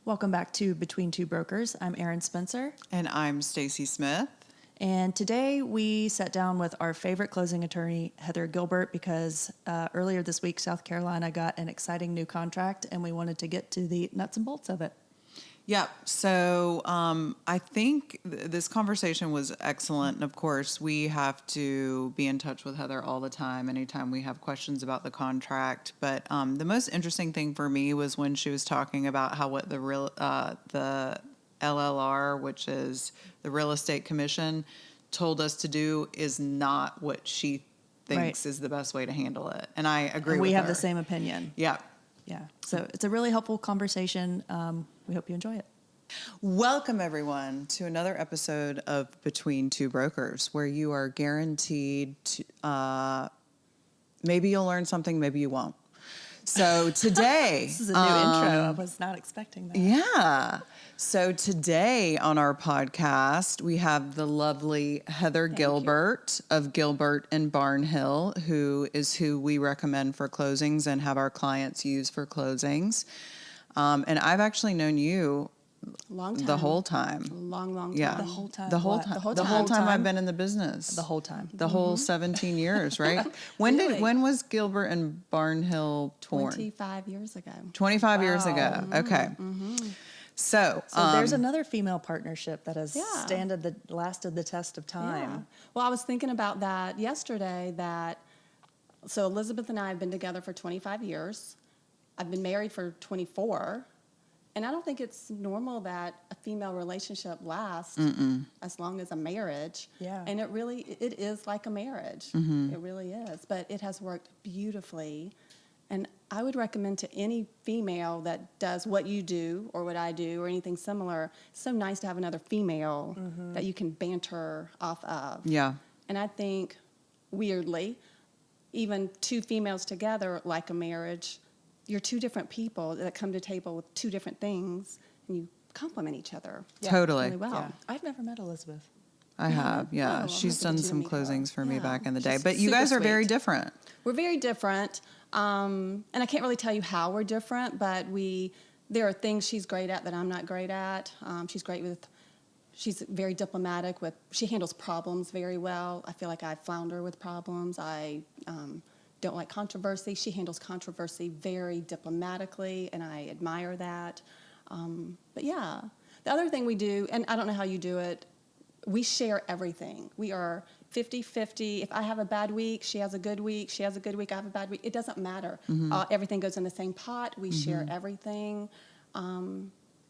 Welcome back to Between Two Brokers. I'm Erin Spencer. And I'm Stacy Smith. And today we sat down with our favorite closing attorney, Heather Gilbert, because earlier this week, South Carolina got an exciting new contract and we wanted to get to the nuts and bolts of it. Yep. So I think this conversation was excellent. And of course, we have to be in touch with Heather all the time, anytime we have questions about the contract. But the most interesting thing for me was when she was talking about how what the LLR, which is the Real Estate Commission, told us to do is not what she thinks is the best way to handle it. And I agree with her. We have the same opinion. Yeah. Yeah. So it's a really helpful conversation. We hope you enjoy it. Welcome, everyone, to another episode of Between Two Brokers, where you are guaranteed to, maybe you'll learn something, maybe you won't. So today... This is a new intro. I was not expecting that. Yeah. So today on our podcast, we have the lovely Heather Gilbert of Gilbert and Barnhill, who we recommend for closings and have our clients use for closings. And I've actually known you long time. the whole time. Long time. Yeah. The whole time. The whole What? time. The whole time I've time? been in the business. The whole time. The whole 17 years, right? When was Gilbert and Barnhill torn? 25 years ago. 25 years ago. Okay. So there's another female partnership that has Yeah. lasted the test of time. Yeah. Well, I was thinking about that yesterday so Elizabeth and I have been together for 25 years. I've been married for 24. And I don't think it's normal that a female relationship lasts as long as a marriage. Yeah. And it is like a marriage. It really is. But it has worked beautifully. And I would recommend to any female that does what you do or what I do or anything similar, it's so nice to have another female that you can banter off of. Yeah. And I think, weirdly, even two females together, like a marriage, you're two different people that come to the table with two different things, and you complement each other. Totally. Really well. Yeah. I've never met Elizabeth. I have, yeah. Oh, She's I'm done happy to some meet her. closings for me Yeah. back in the day. She's But you super guys are very sweet. different. We're very different, and I can't really tell you how we're different, but there are things she's great at that I'm not great at. She's very diplomatic she handles problems very well. I feel like I flounder with problems. I don't like controversy. She handles controversy very diplomatically, and I admire that. But yeah, the other thing we do, and I don't know how you do it, we share everything. We are 50-50. If I have a bad week, she has a good week. She has a good week, I have a bad week. It doesn't matter. Everything goes in the same pot. We share everything.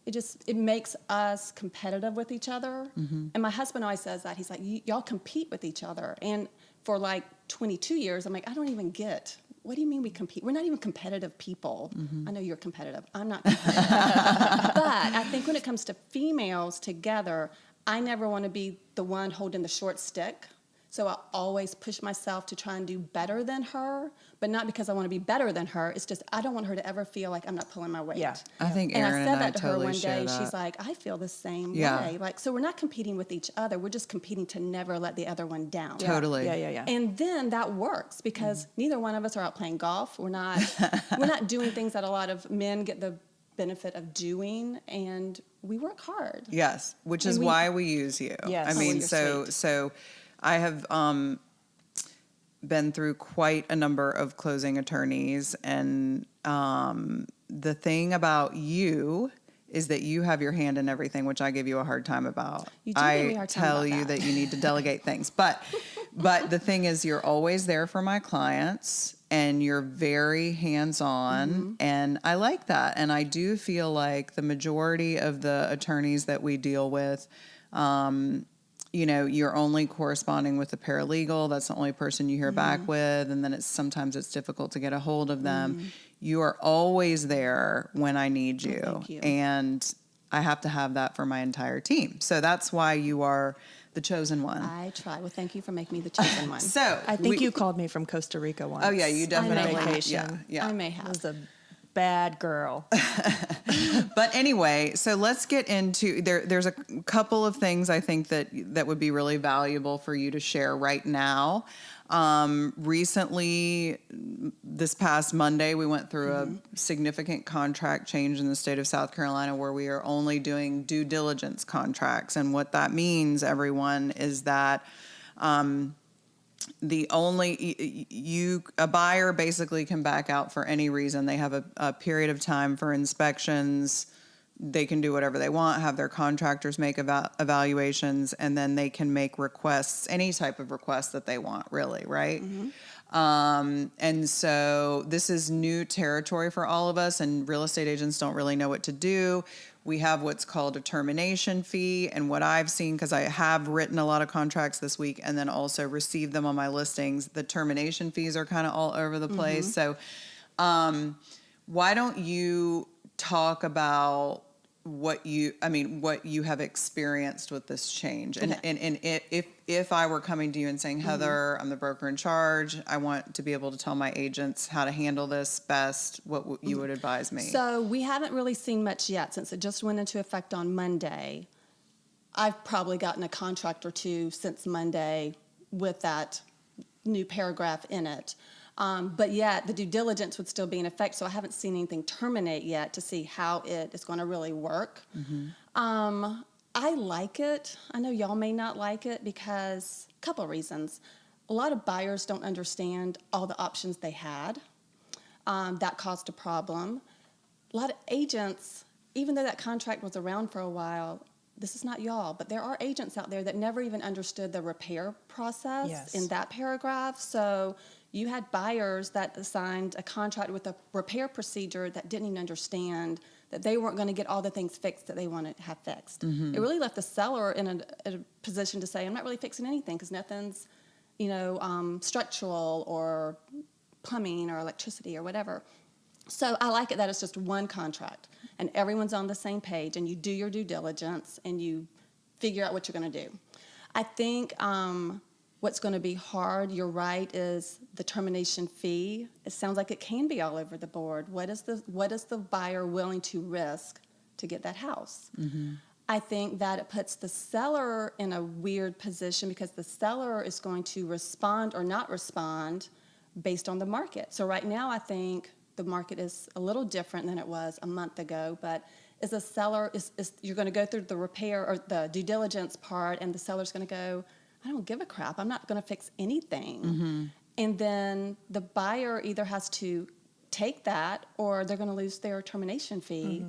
It makes us competitive with each other. And my husband always says that. He's like, y'all compete with each other. And for like 22 years, I'm like, I don't even get. What do you mean we compete? We're not even competitive people. I know you're competitive. I'm not competitive. But I think when it comes to females together, I never want to be the one holding the short stick. So I always push myself to try and do better than her, but not because I want to be better than her. It's just I don't want her to ever feel like I'm not pulling my weight. Yeah. I think And Erin I said that to totally her one share day. that. She's like, I feel the same Yeah. way. So we're not competing with each other. We're just competing to never let the other one down. Totally. Yeah. And then that works because neither one of us are out playing golf. We're not doing things that a lot of men get the benefit of doing, and we work hard. Yes, which is why we use you. Yes. I mean, you're so I have been through quite a number of closing attorneys, and the thing about you is that you have your hand in everything, which I give you a hard time about. You do give me a hard time tell about you that. that you need to delegate things, but the thing is, you're always there for my clients, and you're very hands-on, and I like that. And I do feel like the majority of the attorneys that we deal with, you're only corresponding with the paralegal. That's the only person you hear back with. And then sometimes it's difficult to get a hold of them. You are always there when I need you. Thank you. And I have to have that for my entire team. So that's why you are the chosen one. I try. Well, thank you for making me the chosen one. So I think you called me from Costa Rica once. Oh yeah, you definitely. have. Vacation. Yeah. I may It have. was a Bad girl. But anyway, so let's get into there's a couple of things I think that would be really valuable for you to share right now. Recently, this past Monday, we went through a significant contract change in the state of South Carolina where we are only doing due diligence contracts. And what that means, everyone, is that a buyer basically can back out for any reason. They have a period of time for inspections. They can do whatever they want, have their contractors make evaluations, and then they can make requests, any type of request that they want, really, right? And so this is new territory for all of us, and real estate agents don't really know what to do. We have what's called a termination fee, and what I've seen, because I have written a lot of contracts this week and then also received them on my listings, the termination fees are kind of all over the place. So why don't you talk about what you have experienced with this change? And if I were coming to you and saying, Heather, I'm the broker in charge, I want to be able to tell my agents how to handle this best, what you would advise me? So we haven't really seen much yet since it just went into effect on Monday. I've probably gotten a contract or two since Monday with that new paragraph in it. But yet the due diligence would still be in effect, so I haven't seen anything terminate yet to see how it is going to really work. I like it. I know y'all may not like it because a couple of reasons. A lot of buyers don't understand all the options they had. That caused a problem. A lot of agents, even though that contract was around for a while, this is not y'all, but there are agents out there that never even understood the repair process in that paragraph. So you had buyers that signed a contract with a repair procedure that didn't even understand that they weren't going to get all the things fixed that they wanted to have fixed. It really left the seller in a position to say, I'm not really fixing anything because nothing's, structural or plumbing or electricity or whatever. So I like it that it's just one contract and everyone's on the same page and you do your due diligence and you figure out what you're going to do. I think what's going to be hard, you're right, is the termination fee. It sounds like it can be all over the board. What is the buyer willing to risk to get that house? I think that it puts the seller in a weird position because the seller is going to respond or not respond based on the market. So right now I think the market is a little different than it was a month ago, but as a seller, you're going to go through the repair or the due diligence part and the seller's going to go, I don't give a crap. I'm not going to fix anything. And then the buyer either has to take that or they're going to lose their termination fee.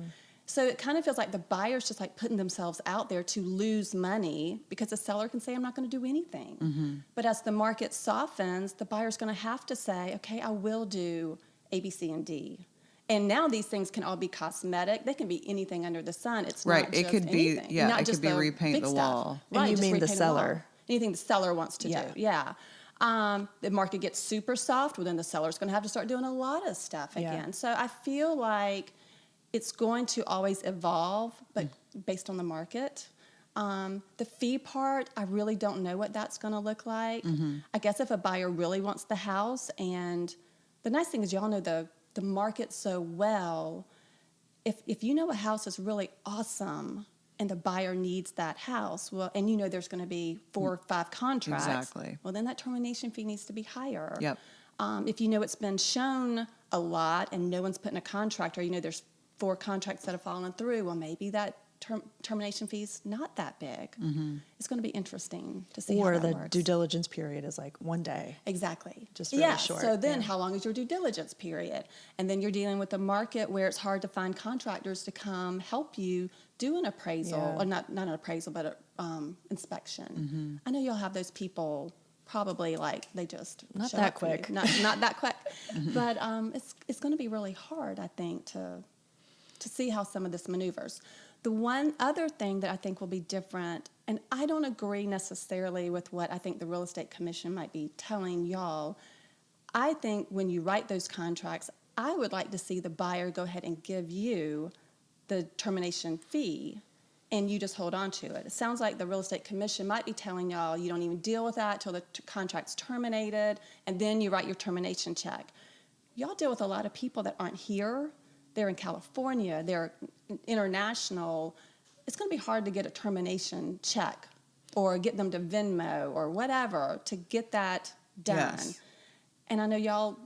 So it kind of feels like the buyer's just like putting themselves out there to lose money because the seller can say, I'm not going to do anything. But as the market softens, the buyer's going to have to say, okay, I will do A, B, C, and D. And now these things can all be cosmetic. They can be anything under the sun. It's Right. not It just could be, anything. yeah, Not it just could be the repaint big the stuff. wall. And Right, you just mean the repaint wall. seller. Anything the seller wants to Yeah. do, yeah. The market gets super soft, well, then the seller's going to have to start doing a lot of stuff again. So I feel like it's going to always evolve, but based on the market. The fee part, I really don't know what that's going to look like. I guess if a buyer really wants the house, and the nice thing is y'all know the market so well, if you know a house is really awesome and the buyer needs that house, well, and you know there's going to be 4 or 5 contracts, Exactly. well, then that termination fee needs to be higher. Yep. If you know it's been shown a lot and no one's put in a contract, or you know there's 4 contracts that have fallen through, well, maybe that termination fee is not that big. It's going to be interesting to see how Or that the works. due diligence period is like 1 day. Exactly. Just really yeah. short, So then yeah. how long is your due diligence period? And then you're dealing with a market where it's hard to find contractors to come help you do an appraisal, Yeah. or not an appraisal, but an inspection. I know you'll have those people probably like they just Not show that up for you. quick. Not that quick. But it's going to be really hard, I think, to see how some of this maneuvers. The one other thing that I think will be different, and I don't agree necessarily with what I think the Real Estate Commission might be telling y'all, I think when you write those contracts, I would like to see the buyer go ahead and give you the termination fee, and you just hold on to it. It sounds like the Real Estate Commission might be telling y'all you don't even deal with that till the contract's terminated, and then you write your termination check. Y'all deal with a lot of people that aren't here, they're in California, they're international, it's going to be hard to get a termination check or get them to Venmo or whatever to get that done. Yes. And I know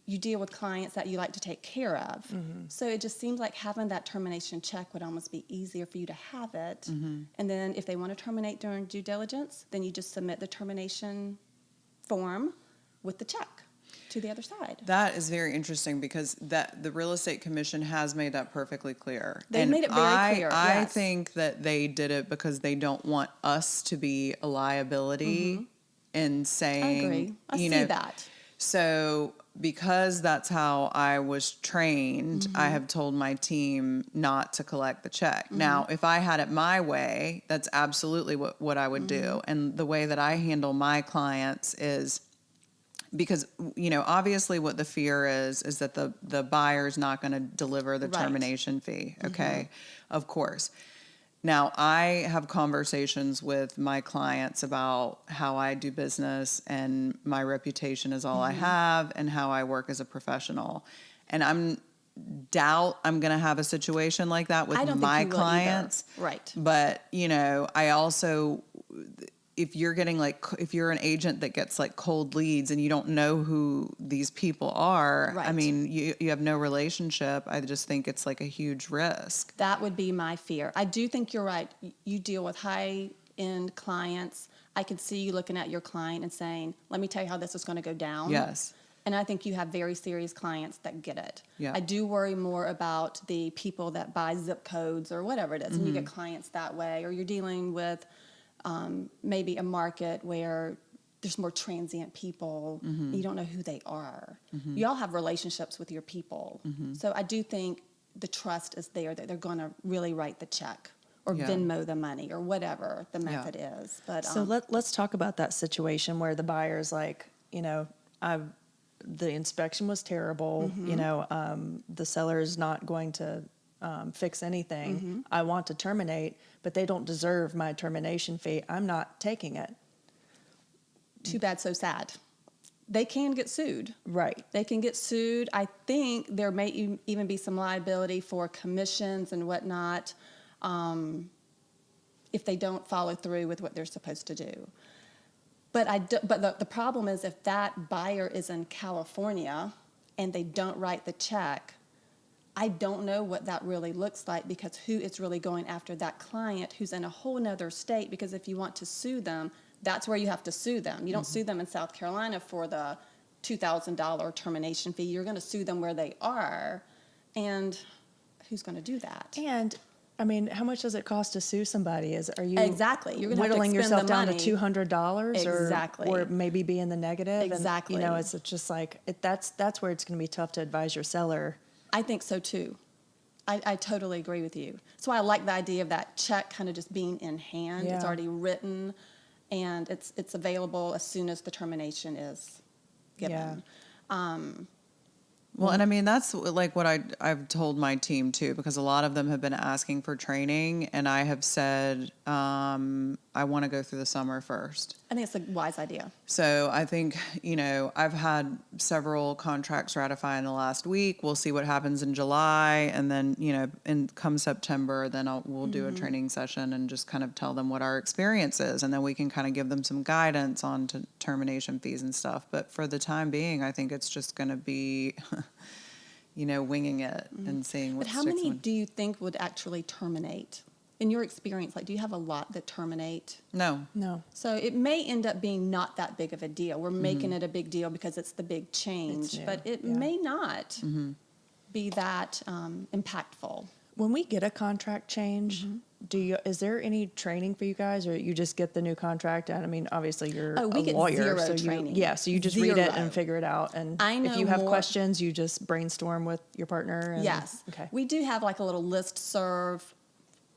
you deal with clients that you like to take care of. So it just seems like having that termination check would almost be easier for you to have it. And then if they want to terminate during due diligence, then you just submit the termination form with the check to the other side. That is very interesting because the real estate commission has made that perfectly clear. They And made it very clear, I yes. think that they did it because they don't want us to be a liability in saying, I agree. I see that. So because that's how I was trained, I have told my team not to collect the check. Now, if I had it my way, that's absolutely what I would do. And the way that I handle my clients is because, obviously what the fear is that the buyer's not going to deliver the Right. termination fee. Okay. Of course. Now, I have conversations with my clients about how I do business and my reputation is all I have and how I work as a professional. And I'm going to have a situation like that with I don't my think you will either. clients. Right. But, I also, if you're an agent that gets like cold leads and you don't know who these people are, I Right. mean, you have no relationship. I just think it's like a huge risk. That would be my fear. I do think you're right. You deal with high-end clients. I could see you looking at your client and saying, let me tell you how this is going to go down. Yes. And I think you have very serious clients that get it. Yeah. I do worry more about the people that buy zip codes or whatever it is, and you get clients that way, or you're dealing with maybe a market where there's more transient people. You don't know who they are. You all have relationships with your people. So I do think the trust is there that they're going to really write the check or Yeah. Venmo the money or whatever the method is. But So let's talk about that situation where the buyer's like, the inspection was terrible. The seller is not going to fix anything. I want to terminate, but they don't deserve my termination fee. I'm not taking it. too bad, so sad. They can get sued. Right. They can get sued. I think there may even be some liability for commissions and whatnot if they don't follow through with what they're supposed to do. But the problem is if that buyer is in California and they don't write the check, I don't know what that really looks like because who is really going after that client who's in a whole nother state? Because if you want to sue them, that's where you have to sue them. You don't sue them in South Carolina for the $2,000 termination fee. You're going to sue them where they are. And who's going to do that? And I mean, how much does it cost to sue somebody? Are you Exactly. You're gonna have to whittling expend yourself the down money. to $200 Exactly. or maybe be in the negative? Exactly. And, it's just like that's where it's going to be tough to advise your seller. I think so too. I totally agree with you. So I like the idea of that check kind of just being in hand. It's Yeah. already written, and it's available as soon as the termination is given. Well, and I mean, that's like what I've told my team too, because a lot of them have been asking for training, and I have said, I want to go through the summer first. I think it's a wise idea. So I think, I've had several contracts ratify in the last week. We'll see what happens in July. And then, come September, then we'll do a training session and just kind of tell them what our experience is. And then we can kind of give them some guidance on termination fees and stuff. But for the time being, I think it's just going to be, winging it and seeing what But how sticks many with. do you think would actually terminate? In your experience, do you have a lot that terminate? No. So it may end up being not that big of a deal. We're making it a big deal because it's the big change, It's new, but it yeah. may not be that impactful. When we get a contract change, is there any training for you guys, or you just get the new contract? And I mean, obviously you're Oh, we a get lawyer, zero so training. so you just read it Zero. and figure it out. And I if know you have more- questions, you just brainstorm with your partner. And, Yes. Okay. We do have like a little list serve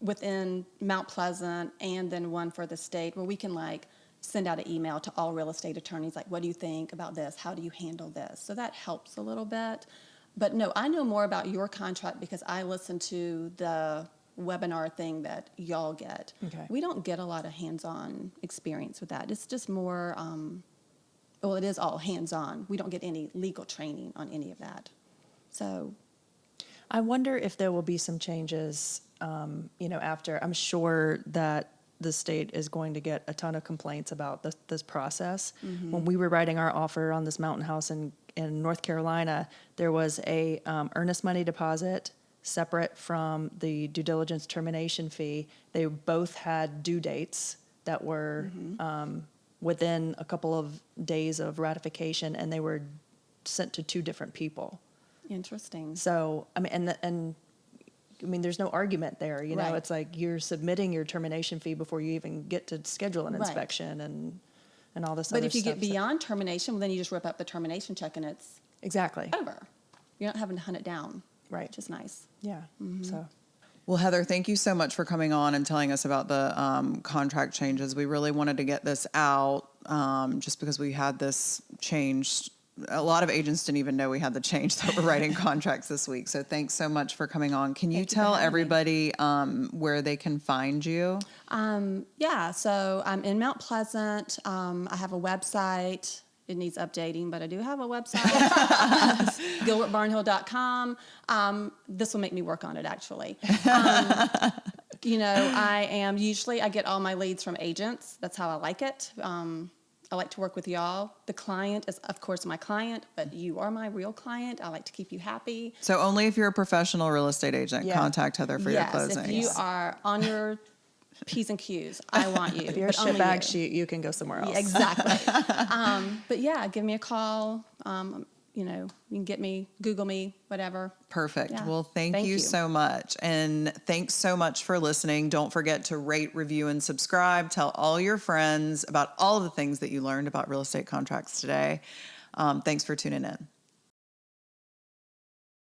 within Mount Pleasant and then one for the state where we can like send out an email to all real estate attorneys like, what do you think about this? How do you handle this? So that helps a little bit. But no, I know more about your contract because I listen to the webinar thing that y'all get. Okay. We don't get a lot of hands-on experience with that. It's just more, well, it is all hands-on. We don't get any legal training on any of that. So I wonder if there will be some changes, after. I'm sure that the state is going to get a ton of complaints about this process. When we were writing our offer on this mountain house in North Carolina, there was a earnest money deposit separate from the due diligence termination fee. They both had due dates that were within a couple of days of ratification, and they were sent to two different people. Interesting. So, I mean, there's no argument there, Right. It's like you're submitting your termination fee before you even get to schedule an Right. inspection and all this But other if you stuff. get beyond termination, well, then you just rip up the termination check and it's Exactly. over. You're not having to hunt it down. Right. Which is nice. Yeah. So, Well, Heather, thank you so much for coming on and telling us about the contract changes. We really wanted to get this out just because we had this changed. A lot of agents didn't even know we had the change that we're writing contracts this week. So thanks so much for coming on. Can you Thank you for tell having me. everybody where they can find you? Yeah, so I'm in Mount Pleasant. I have a website. It needs updating, but I do have a website, gilbertbarnhill.com. This will make me work on it, actually. I get all my leads from agents. That's how I like it. I like to work with y'all. The client is, of course, my client, but you are my real client. I like to keep you happy. So only if you're a professional real estate agent, Yeah. contact Heather for your Yes, closings. if you are on your P's and Q's, I want you. if you're a but only shitbag you. sheet, you can go somewhere else. Yeah, exactly. But yeah, give me a call. You can get me, Google me, whatever. Perfect. Yeah. Well, thank you so much. And thanks so much for listening. Don't forget to rate, review, and subscribe. Tell all your friends about all of the things that you learned about real estate contracts today. Thanks for tuning in.